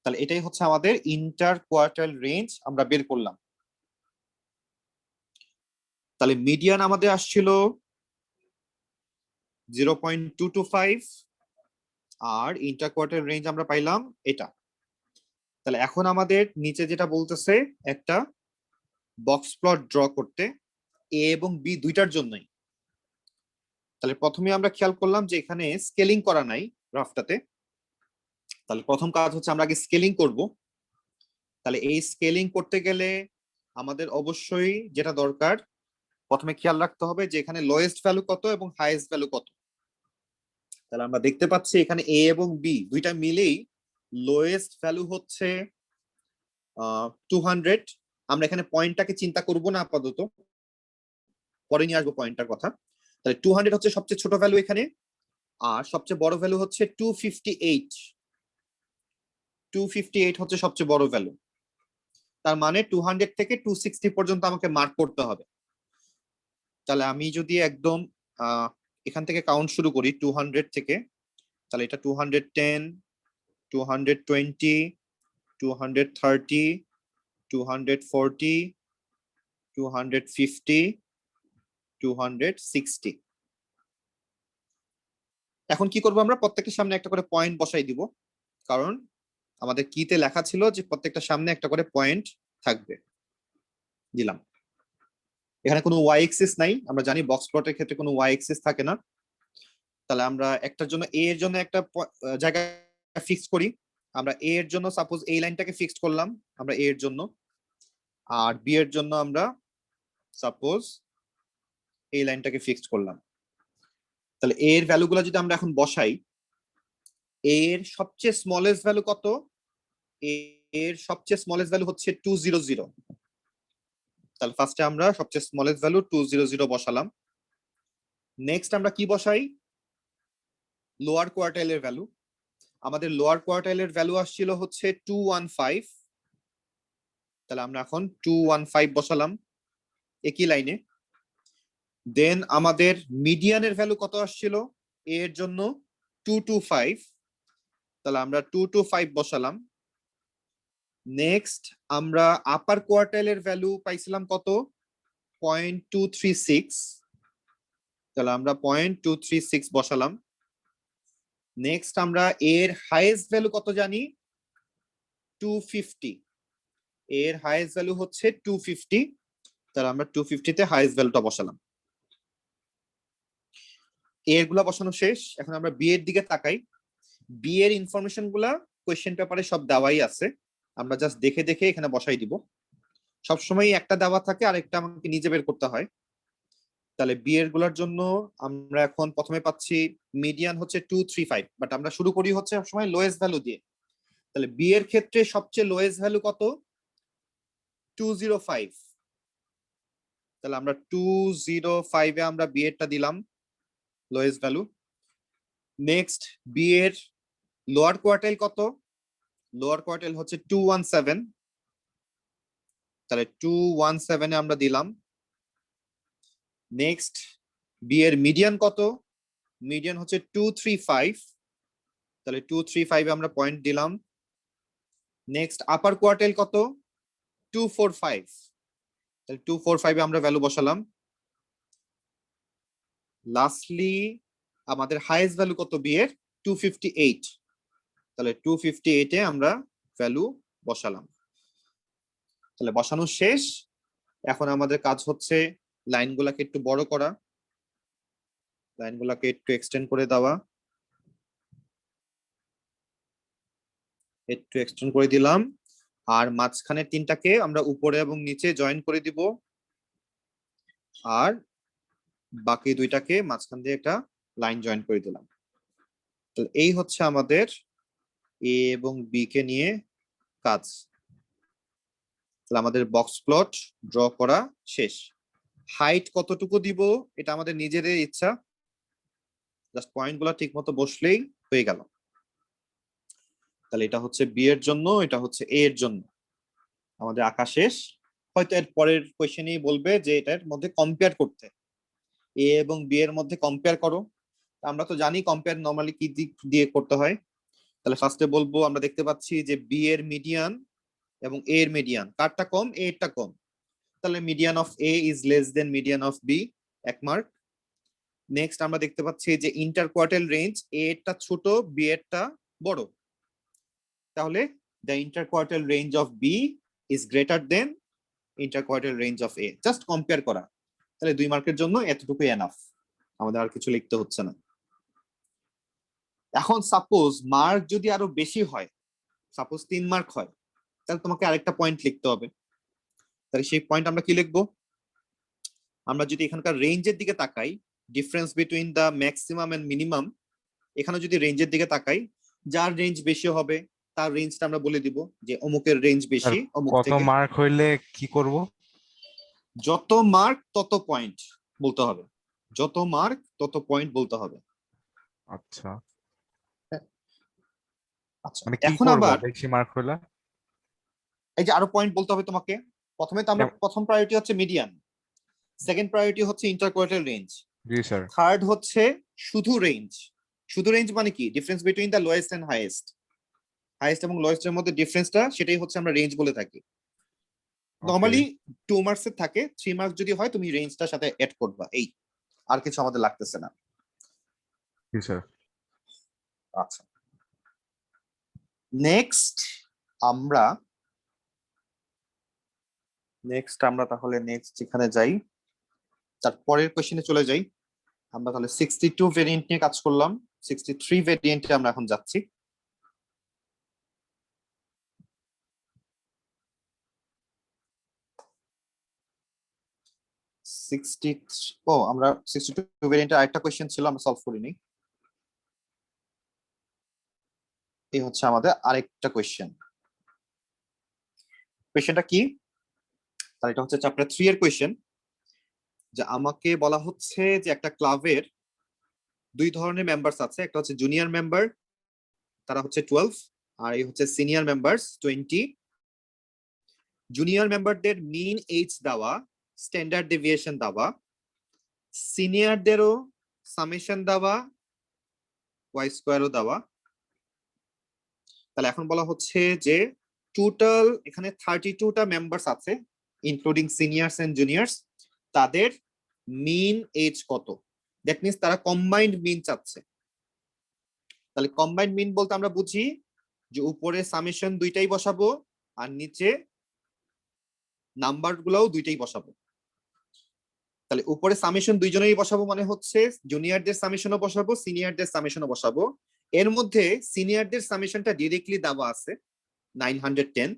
তাহলে এটাই হচ্ছে আমাদের ইন্টার কোয়ার্টাইল রেঞ্জ আমরা বের করলাম। তাহলে মিডিয়ান আমাদের আসছিল 0.225 আর ইন্টার কোয়ার্টাইল রেঞ্জ আমরা পাইলাম এটা। তাহলে এখন আমাদের নিচে যেটা বলতেছে একটা বক্স প্লট ড্র করতে এ এবং বি দুইটার জন্যই। তাহলে প্রথমে আমরা খেয়াল করলাম যে এখানে স্কেলিং করা নাই গ্রাফটাতে। তাহলে প্রথম কাজ হচ্ছে আমরা আগে স্কেলিং করব। তাহলে এই স্কেলিং করতে গেলে আমাদের অবশ্যই যেটা দরকার, প্রথমে খেয়াল রাখতে হবে যে এখানে লোয়েস্ট ভ্যালু কত এবং হাইয়েস্ট ভ্যালু কত। তাহলে আমরা দেখতে পাচ্ছি এখানে এ এবং বি দুইটা মিলেই লোয়েস্ট ভ্যালু হচ্ছে 200। আমরা এখানে পয়েন্টটাকে চিন্তা করব না আপাতত, পরে নিয়ে আসবো পয়েন্টটার কথা। তাহলে 200 হচ্ছে সবচেয়ে ছোট ভ্যালু এখানে, আর সবচেয়ে বড় ভ্যালু হচ্ছে 258। 258 হচ্ছে সবচেয়ে বড় ভ্যালু। তার মানে 200 থেকে 260 পর্যন্ত আমাকে মার্ক করতে হবে। তাহলে আমি যদি একদম এখান থেকে কাউন্ট শুরু করি 200 থেকে, তাহলে এটা 210 220 230 240 250 260। এখন কি করবো, আমরা প্রত্যেকের সামনে একটা করে পয়েন্ট বসাই দিব, কারণ আমাদের কিতে লেখা ছিল যে প্রত্যেকটা সামনে একটা করে পয়েন্ট থাকবে। দিলাম। এখানে কোনো ওয়াই এক্সিস নাই, আমরা জানি বক্স প্লটের ক্ষেত্রে কোনো ওয়াই এক্সিস থাকে না। তাহলে আমরা একটার জন্য এ এর জন্য একটা জায়গা ফিক্স করি। আমরা এ এর জন্য সাপোজ এই লাইনটাকে ফিক্সড করলাম আমরা এ এর জন্য, আর বি এর জন্য আমরা সাপোজ এই লাইনটাকে ফিক্সড করলাম। তাহলে এ এর ভ্যালুগুলো যদি আমরা এখন বসাই, এ এর সবচেয়ে স্মলেস্ট ভ্যালু কত? এ এর সবচেয়ে স্মলেস্ট ভ্যালু হচ্ছে 200। তাহলে ফার্স্টে আমরা সবচেয়ে স্মলেস্ট ভ্যালু 200 বসালাম। নেক্সট আমরা কি বসাই? লোয়ার কোয়ার্টাইলের ভ্যালু। আমাদের লোয়ার কোয়ার্টাইলের ভ্যালু আসছিল হচ্ছে 215। তাহলে আমরা এখন 215 বসালাম একই লাইনে। দেন আমাদের মিডিয়ানের ভ্যালু কত আসছিল এ এর জন্য? 225। তাহলে আমরা 225 বসালাম। নেক্সট আমরা আপার কোয়ার্টাইলের ভ্যালু পাইছিলাম কত? 0.236। তাহলে আমরা 0.236 বসালাম। নেক্সট আমরা এর হাইয়েস্ট ভ্যালু কত জানি? 250। এর হাইয়েস্ট ভ্যালু হচ্ছে 250। তাহলে আমরা 250 তে হাইয়েস্ট ভ্যালুটা বসালাম। এর গুলা বসানো শেষ। এখন আমরা বি এর দিকে তাকাই। বি এর ইনফরমেশন গুলা কোয়েশ্চেন পেপারে সব দেওয়াই আছে, আমরা জাস্ট দেখে দেখে এখানে বসাই দিব। সবসময় একটা দেওয়া থাকে আর একটা আমাকে নিজে বের করতে হয়। তাহলে বি এর গুলার জন্য আমরা এখন প্রথমে পাচ্ছি মিডিয়ান হচ্ছে 235, বাট আমরা শুরু করি হচ্ছে সবসময় লোয়েস্ট ভ্যালু দিয়ে। তাহলে বি এর ক্ষেত্রে সবচেয়ে লোয়েস্ট ভ্যালু কত? 205। তাহলে আমরা 205 এ আমরা বি এরটা দিলাম লোয়েস্ট ভ্যালু। নেক্সট বি এর লোয়ার কোয়ার্টাইল কত? লোয়ার কোয়ার্টাইল হচ্ছে 217। তাহলে 217 এ আমরা দিলাম। নেক্সট বি এর মিডিয়ান কত? মিডিয়ান হচ্ছে 235। তাহলে 235 এ আমরা পয়েন্ট দিলাম। নেক্সট আপার কোয়ার্টাইল কত? 245। তাহলে 245 এ আমরা ভ্যালু বসালাম। লাস্টলি আমাদের হাইয়েস্ট ভ্যালু কত বি এর? 258। তাহলে 258 এ আমরা ভ্যালু বসালাম। তাহলে বসানো শেষ। এখন আমাদের কাজ হচ্ছে লাইনগুলোকে একটু বড় করা, লাইনগুলোকে একটু এক্সটেন্ড করে দেওয়া। একটু এক্সটেন্ড করে দিলাম, আর মাঝখানে তিনটাকে আমরা উপরে এবং নিচে জয়েন করে দিব, আর বাকি দুইটাকে মাঝখান দিয়ে একটা লাইন জয়েন করে দিলাম। তো এই হচ্ছে আমাদের এ এবং বি কে নিয়ে কাজ। তাহলে আমাদের বক্স প্লট ড্র করা শেষ। হাইট কতটুকু দিব এটা আমাদের নিজেদের ইচ্ছা, জাস্ট পয়েন্টগুলো ঠিক মতো বসলেই হয়ে গেল। তাহলে এটা হচ্ছে বি এর জন্য, এটা হচ্ছে এ এর জন্য। আমাদের আঁকা শেষ। হয়তো এর পরের কোয়েশ্চেনেই বলবে যে এটার মধ্যে কম্পেয়ার করতে, এ এবং বি এর মধ্যে কম্পেয়ার করো। আমরা তো জানি কম্পেয়ার নরমালি কি দিক দিয়ে করতে হয়। তাহলে ফার্স্টে বলবো আমরা দেখতে পাচ্ছি যে বি এর মিডিয়ান এবং এ এর মিডিয়ান কারটা কম? এ এরটা কম। তাহলে median of A is less than median of B, 1 mark. Next আমরা দেখতে পাচ্ছি যে ইন্টার কোয়ার্টাইল রেঞ্জ এ এরটা ছোট, বি এরটা বড়। তাহলে the interquartile range of B is greater than interquartile range of A. Just compare করা। তাহলে 2 মার্কের জন্য এতটুকুই এনাফ, আমাদের আর কিছু লিখতে হচ্ছে না। এখন সাপোজ মার্ক যদি আরো বেশি হয়, সাপোজ 3 মার্ক হয়, তাহলে তোমাকে আরেকটা পয়েন্ট লিখতে হবে। তাহলে সেই পয়েন্ট আমরা কি লিখবো? আমরা যদি এখানকার রেঞ্জের দিকে তাকাই, difference between the maximum and minimum, এখানে যদি রেঞ্জের দিকে তাকাই, যার রেঞ্জ বেশি হবে তার রেঞ্জটা আমরা বলে দিব যে অমুকের রেঞ্জ বেশি অমুক কত থেকে। মার্ক হইলে কি করব? যত মার্ক তত পয়েন্ট বলতে হবে, যত মার্ক তত পয়েন্ট বলতে হবে। আচ্ছা, আচ্ছা, মানে কি এখন করব আবার বেশি মার্ক হইলে? এই যে আরো পয়েন্ট বলতে হবে তোমাকে। প্রথমে তো আমরা প্রথম প্রায়োরিটি হচ্ছে মিডিয়ান, সেকেন্ড প্রায়োরিটি হচ্ছে ইন্টার কোয়ার্টাইল রেঞ্জ, জি স্যার। থার্ড হচ্ছে শুধু রেঞ্জ। শুধু রেঞ্জ মানে কি? Difference between the lowest and highest. Highest এবং লোয়েস্ট এর মধ্যে ডিফারেন্সটা, সেটাই হচ্ছে আমরা রেঞ্জ বলে থাকি। নরমালি 2 মার্কস এর থাকে, 3 মার্কস যদি হয় তুমি রেঞ্জটার সাথে এড করবা, এই আর কিছু আমাদের লাগতেছে না। জি স্যার। আচ্ছা, নেক্সট আমরা তাহলে নেক্সট যেখানে যাই, তারপরের কোশ্চেনে চলে যাই। আমরা তাহলে 62 ভেরিয়েন্ট নিয়ে কাজ করলাম, 63 ভেরিয়েন্টে আমরা এখন যাচ্ছি। আমরা 62 ভেরিয়েন্টের আরেকটা কোয়েশ্চেন ছিল, আমরা সলভ করিনি। এই হচ্ছে আমাদের আরেকটা কোয়েশ্চেন। কোয়েশ্চেনটা কি? তাহলে এটা হচ্ছে চ্যাপ্টার 3 এর কোয়েশ্চেন, যে আমাকে বলা হচ্ছে যে একটা ক্লাবের দুই ধরনের মেম্বারস আছে, একটা হচ্ছে জুনিয়র মেম্বার, তারা হচ্ছে 12, আর এই হচ্ছে সিনিয়র মেম্বারস 20। জুনিয়র মেম্বারদের মিন এজ দেওয়া, স্ট্যান্ডার্ড ডেভিয়েশন দেওয়া, সিনিয়রদেরও সামেশন দেওয়া, ওয়াই স্কোয়ারও দেওয়া। তাহলে এখন বলা হচ্ছে যে টোটাল এখানে 32টা মেম্বারস আছে ইনক্লুডিং সিনিয়র্স এন্ড জুনিয়র্স, তাদের মিন এজ কত? দ্যাট মিন্স তারা কম্বাইন্ড মিন চাচ্ছে। তাহলে কম্বাইন্ড মিন বলতে আমরা বুঝি যে উপরে সামেশন দুইটাই বসাবো আর নিচে নাম্বার গুলাও দুইটাই বসাবো। তাহলে উপরে সামেশন দুইজনেরই বসাবো, মানে হচ্ছে জুনিয়রদের সামেশনও বসাবো, সিনিয়রদের সামেশনও বসাবো। এর মধ্যে সিনিয়রদের সামেশনটা ডিরেক্টলি দেওয়া আছে 910,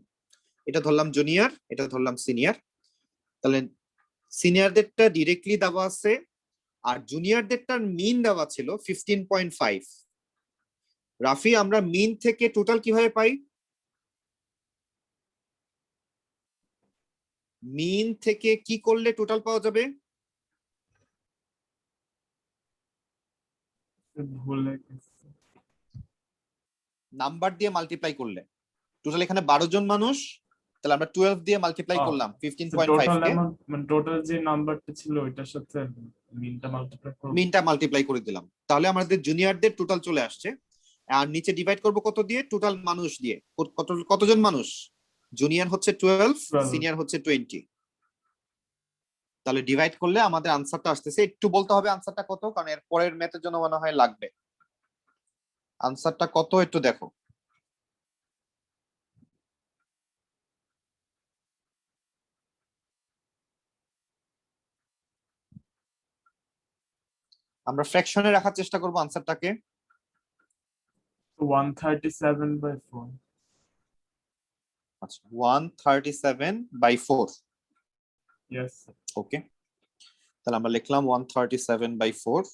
এটা ধরলাম জুনিয়র, এটা ধরলাম সিনিয়র। তাহলে সিনিয়রদেরটা ডিরেক্টলি দেওয়া আছে, আর জুনিয়রদেরটার মিন দেওয়া ছিল 15.5। রাফি, আমরা মিন থেকে টোটাল কিভাবে পাই? মিন থেকে কি করলে টোটাল পাওয়া যাবে? ভুলে গেছি। নাম্বার দিয়ে মাল্টিপ্লাই করলে। টোটাল এখানে 12 জন মানুষ, তাহলে আমরা 12 দিয়ে মাল্টিপ্লাই করলাম 15.5 কে, মানে টোটাল যে নাম্বারটা ছিল ওইটার সাথে মিনটা মাল্টিপ্লাই করব। মিনটা মাল্টিপ্লাই করে দিলাম, তাহলে আমাদের জুনিয়রদের টোটাল চলে আসছে। আর নিচে ডিভাইড করব কত দিয়ে? টোটাল মানুষ দিয়ে। কতজন মানুষ? জুনিয়র হচ্ছে 12, সিনিয়র হচ্ছে 20। তাহলে ডিভাইড করলে আমাদের আনসারটা আসতেছে। একটু বলতে হবে আনসারটা কত, কারণ এর পরের ম্যাথের জন্য মনে হয় লাগবে। আনসারটা কত একটু দেখো। আমরা ফ্র্যাকশনে রাখার চেষ্টা করব আনসারটাকে। 137/4। আচ্ছা, 137/4। ইয়েস। ওকে, তাহলে আমরা লিখলাম 137/4।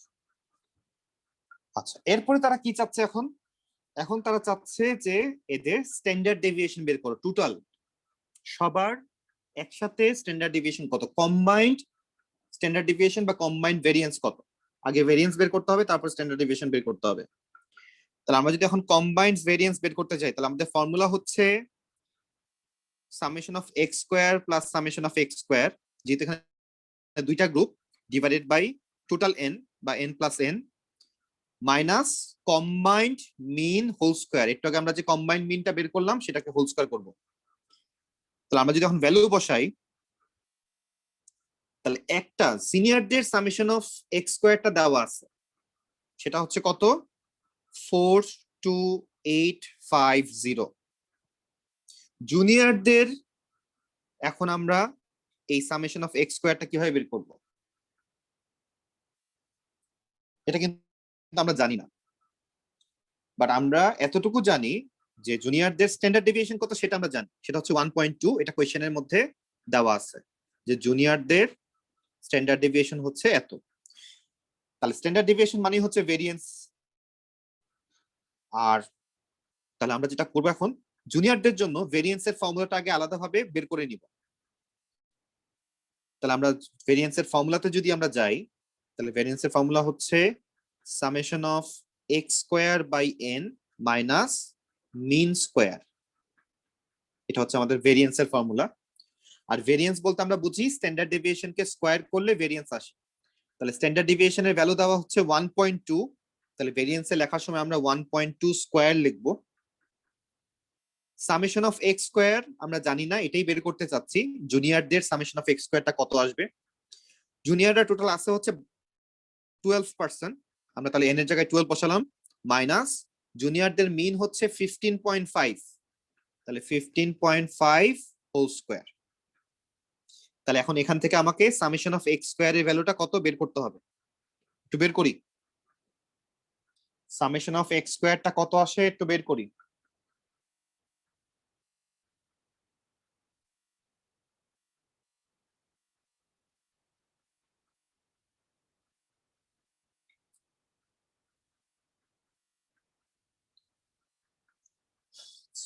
আচ্ছা, এরপরে তারা কি চাচ্ছে এখন? এখন তারা চাচ্ছে যে এদের স্ট্যান্ডার্ড ডেভিয়েশন বের করো, টোটাল সবার একসাথে স্ট্যান্ডার্ড ডেভিয়েশন কত, কম্বাইন্ড স্ট্যান্ডার্ড ডেভিয়েশন বা কম্বাইন্ড ভেরিয়েন্স কত। আগে ভেরিয়েন্স বের করতে হবে, তারপর স্ট্যান্ডার্ড ডেভিয়েশন বের করতে হবে। তাহলে আমরা যদি এখন কম্বাইন্ড ভেরিয়েন্স বের করতে চাই, তাহলে আমাদের ফর্মুলা হচ্ছে summation of X square plus summation of X square, যেহেতু এখানে দুইটা group, divided by total N বা N plus N, minus combined mean whole square. একটু আগে আমরা যে কম্বাইন্ড মিনটা বের করলাম সেটাকে হোল স্কোয়ার করবো। তাহলে আমরা যদি এখন ভ্যালু বসাই, তাহলে একটা সিনিয়রদের সামেশন অফ এক্স স্কোয়ারটা দেওয়া আছে, সেটা হচ্ছে কত? 42850। জুনিয়রদের এখন আমরা এই সামেশন অফ এক্স স্কোয়ারটা কিভাবে বের করব, এটা কিন্তু আমরা জানি না। বাট আমরা এতটুকু জানি যে জুনিয়রদের স্ট্যান্ডার্ড ডেভিয়েশন কত সেটা আমরা জানি, সেটা হচ্ছে 1.2। এটা কোয়েশ্চেনের মধ্যে দেওয়া আছে যে জুনিয়রদের স্ট্যান্ডার্ড ডেভিয়েশন হচ্ছে এত। তাহলে স্ট্যান্ডার্ড ডেভিয়েশন মানে হচ্ছে ভেরিয়েন্স। আর তাহলে আমরা যেটা করবো এখন, জুনিয়রদের জন্য ভেরিয়েন্সের ফর্মুলাটা আগে আলাদাভাবে বের করে নিব। তাহলে আমরা ভেরিয়েন্সের ফর্মুলাতে যদি আমরা যাই, তাহলে ভেরিয়েন্সের ফর্মুলা হচ্ছে summation of X square by N minus mean square. এটা হচ্ছে আমাদের ভেরিয়েন্সের ফর্মুলা। আর ভেরিয়েন্স বলতে আমরা বুঝি স্ট্যান্ডার্ড ডেভিয়েশনকে স্কোয়ার করলে ভেরিয়েন্স আসে। তাহলে স্ট্যান্ডার্ড ডেভিয়েশনের ভ্যালু দেওয়া হচ্ছে 1.2, তাহলে ভেরিয়েন্সে লেখার সময় আমরা 1.2 স্কোয়ার লিখবো। সামেশন অফ এক্স স্কোয়ার আমরা জানি না, এটাই বের করতে চাচ্ছি জুনিয়রদের সামেশন অফ এক্স স্কোয়ারটা কত আসবে। জুনিয়ররা টোটাল আছে হচ্ছে 12%, আমরা তাহলে এন এর জায়গায় 12 বসালাম, মাইনাস জুনিয়রদের মিন হচ্ছে 15.5, তাহলে 15.5 হোল স্কোয়ার। তাহলে এখন এখান থেকে আমাকে সামেশন অফ এক্স স্কোয়ারের ভ্যালুটা কত বের করতে হবে। একটু বের করি। সামেশন অফ এক্স স্কোয়ারটা কত আসে একটু বের করি।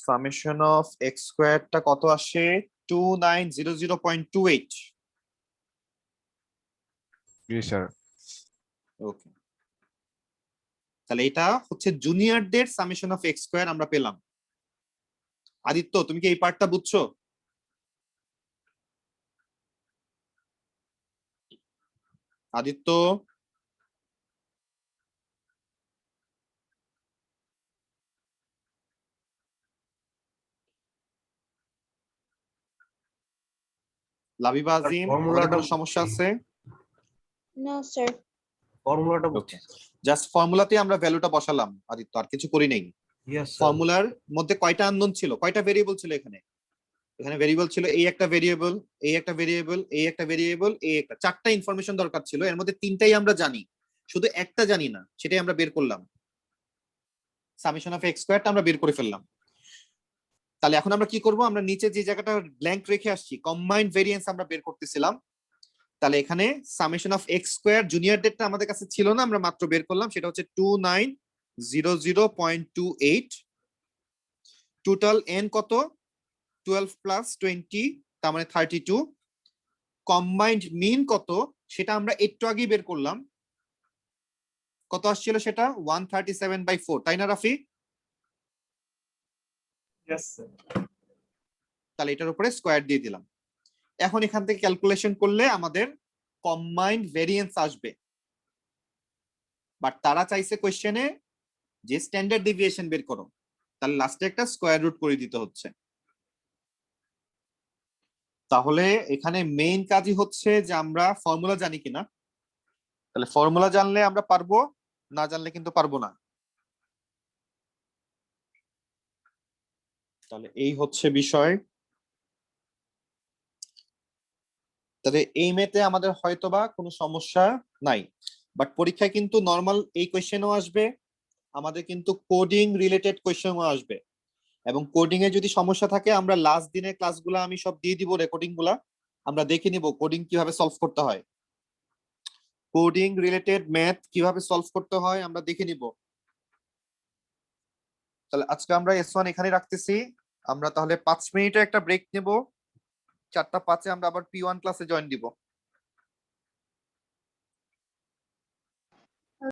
সামেশন অফ এক্স স্কোয়ারটা কত আসে 2900.28। জি স্যার। ওকে, তাহলে এটা হচ্ছে জুনিয়রদের সামেশন অফ এক্স স্কোয়ার আমরা পেলাম। আদিত্য তুমি কি এই পার্টটা বুঝছো? আদিত্য লাবিবা আজিম, ফর্মুলাটা আমাদের কোনো সমস্যা আছে? No, sir. ফর্মুলাটা বুঝছি। জাস্ট ফর্মুলাতে আমরা ভ্যালুটা বসালাম আদিত্য, আর কিছু করি নাই। Yes sir. ফর্মুলার মধ্যে কয়টা আননোন ছিল, কয়টা ভেরিয়েবল ছিল এখানে? এখানে ভেরিয়েবল ছিল এই একটা ভেরিয়েবল, এই একটা ভেরিয়েবল, এই একটা ভেরিয়েবল, এই একটা, চারটা ইনফরমেশন দরকার ছিল। এর মধ্যে তিনটাই আমরা জানি, শুধু একটা জানি না, সেটাই আমরা বের করলাম। সামেশন অফ এক্স স্কয়ারটা আমরা বের করে ফেললাম। তাহলে এখন আমরা কি করব, আমরা নিচে যে জায়গাটা ব্ল্যাঙ্ক রেখে আসছি কম্বাইন্ড ভেরিয়েন্স আমরা বের করতেছিলাম। তাহলে এখানে সামেশন অফ এক্স স্কয়ার জুনিয়রদেরটা আমাদের কাছে ছিল না, আমরা মাত্র বের করলাম, সেটা হচ্ছে 2900.28। টোটাল এন কত 12 প্লাস 20, তার মানে 32। কম্বাইন্ড মিন কত সেটা আমরা একটু আগেই বের করলাম, কত আসছিল সেটা 137/4, তাই না রাফি? Yes, sir. তাহলে এটার উপরে স্কোয়ার দিয়ে দিলাম। এখন এখান থেকে ক্যালকুলেশন করলে আমাদের কম্বাইন্ড ভেরিয়েন্স আসবে, বাট তারা চাইছে কোশ্চেনে যে স্ট্যান্ডার্ড ডেভিয়েশন বের করো, তাহলে লাস্টে একটা স্কোয়ার রুট করে দিতে হচ্ছে। তাহলে এখানে মেইন কাজই হচ্ছে যে আমরা ফর্মুলা জানি কিনা। তাহলে ফর্মুলা জানলে আমরা পারবো, না জানলে কিন্তু পারবো না। তাহলে এই হচ্ছে বিষয়। তাহলে এই মেতে আমাদের হয়তোবা কোনো সমস্যা নাই, বাট পরীক্ষায় কিন্তু নর্মাল এই কোয়েশ্চেনও আসবে, আমাদের কিন্তু কোডিং রিলেটেড কোয়েশ্চেনও আসবে। এবং কোডিং এ যদি সমস্যা থাকে আমরা লাস্ট দিনের ক্লাসগুলো আমি সব দিয়ে দিব, রেকর্ডিং গুলা আমরা দেখে নিব কোডিং কিভাবে সলভ করতে হয়, কোডিং রিলেটেড ম্যাথ কিভাবে সলভ করতে হয় আমরা দেখে নিব। তাহলে আজকে আমরা S1 এখানে রাখতেছি। আমরা তাহলে 5 মিনিটের একটা ব্রেক নেব, 4টা 5-এ আমরা আবার P1 ক্লাসে জয়েন দিব।